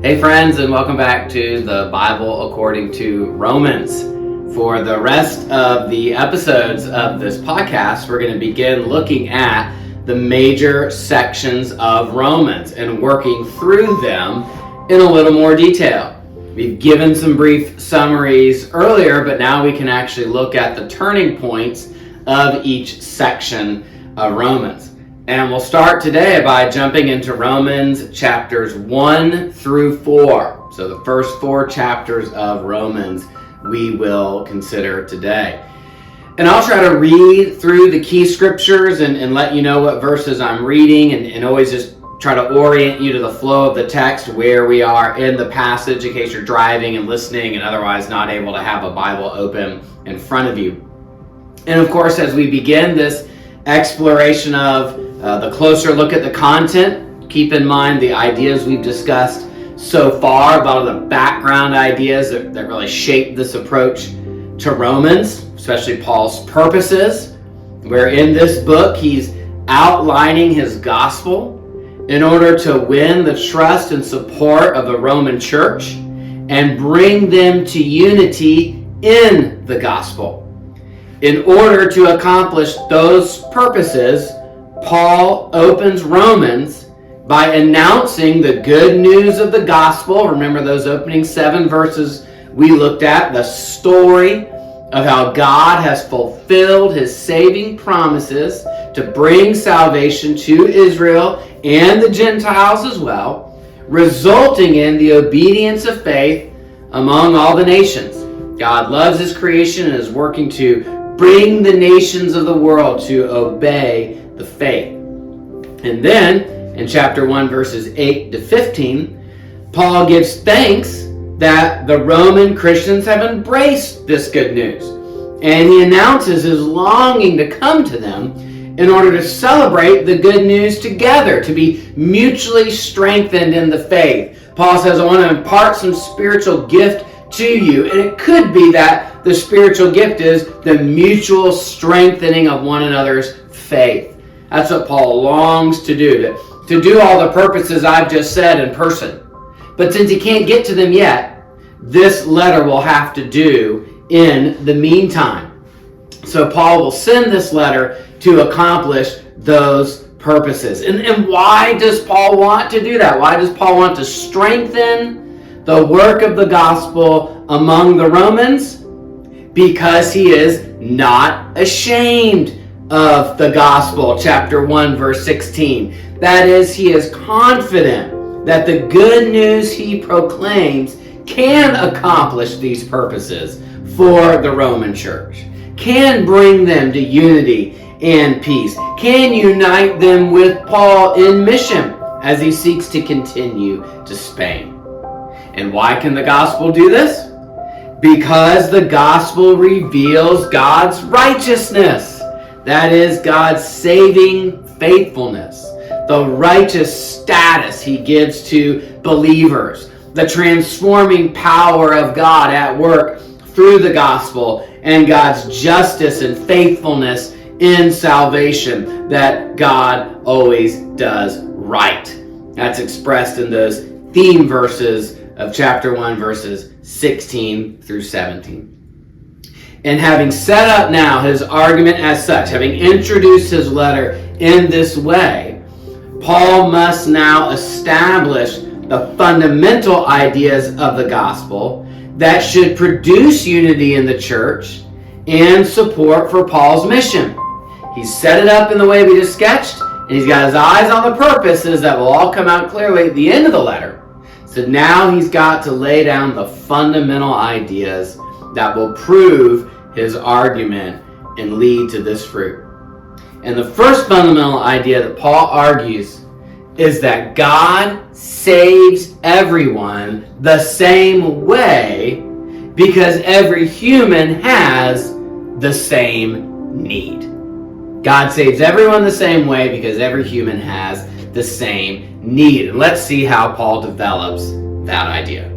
Hey friends, and welcome back to the Bible according to Romans. For the rest of the episodes of this podcast, we're going to begin looking at the major sections of Romans and working through them in a little more detail. We've given some brief summaries earlier, but now we can actually look at the turning points of each section of Romans. And we'll start today by jumping into Romans chapters 1 through 4. So the first 4 chapters of Romans we will consider today. And I'll try to read through the key scriptures and let you know what verses I'm reading and always just try to orient you to the flow of the text, where we are in the passage in case you're driving and listening and otherwise not able to have a Bible open in front of you. And of course, as we begin this exploration of the closer look at the content, keep in mind the ideas we've discussed so far, about the background ideas that really shape this approach to Romans, especially Paul's purposes, where in this book he's outlining his gospel in order to win the trust and support of the Roman church and bring them to unity in the gospel. In order to accomplish those purposes, Paul opens Romans by announcing the good news of the gospel. Remember those opening 7 verses we looked at, the story of how God has fulfilled his saving promises to bring salvation to Israel and the Gentiles as well, resulting in the obedience of faith among all the nations. God loves his creation and is working to bring the nations of the world to obey the faith. And then, in chapter 1, verses 8 to 15, Paul gives thanks that the Roman Christians have embraced this good news. And he announces his longing to come to them in order to celebrate the good news together, to be mutually strengthened in the faith. Paul says, I want to impart some spiritual gift to you. And it could be that the spiritual gift is the mutual strengthening of one another's faith. That's what Paul longs to do, to do all the purposes I've just said in person. But since he can't get to them yet, this letter will have to do in the meantime. So Paul will send this letter to accomplish those purposes. And why does Paul want to do that? Why does Paul want to strengthen the work of the gospel among the Romans? Because he is not ashamed of the gospel, chapter 1, verse 16. That is, he is confident that the good news he proclaims can accomplish these purposes for the Roman church, can bring them to unity and peace, can unite them with Paul in mission as he seeks to continue to Spain. And why can the gospel do this? Because the gospel reveals God's righteousness. That is, God's saving faithfulness, the righteous status he gives to believers, the transforming power of God at work through the gospel, and God's justice and faithfulness in salvation, that God always does right. That's expressed in those theme verses of chapter 1, verses 16 through 17. And having set up now his argument as such, having introduced his letter in this way, Paul must now establish the fundamental ideas of the gospel that should produce unity in the church and support for Paul's mission. He's set it up in the way we just sketched, and he's got his eyes on the purposes that will all come out clearly at the end of the letter. So now he's got to lay down the fundamental ideas that will prove his argument and lead to this fruit. And the first fundamental idea that Paul argues is that God saves everyone the same way because every human has the same need. God saves everyone the same way because every human has the same need. And let's see how Paul develops that idea.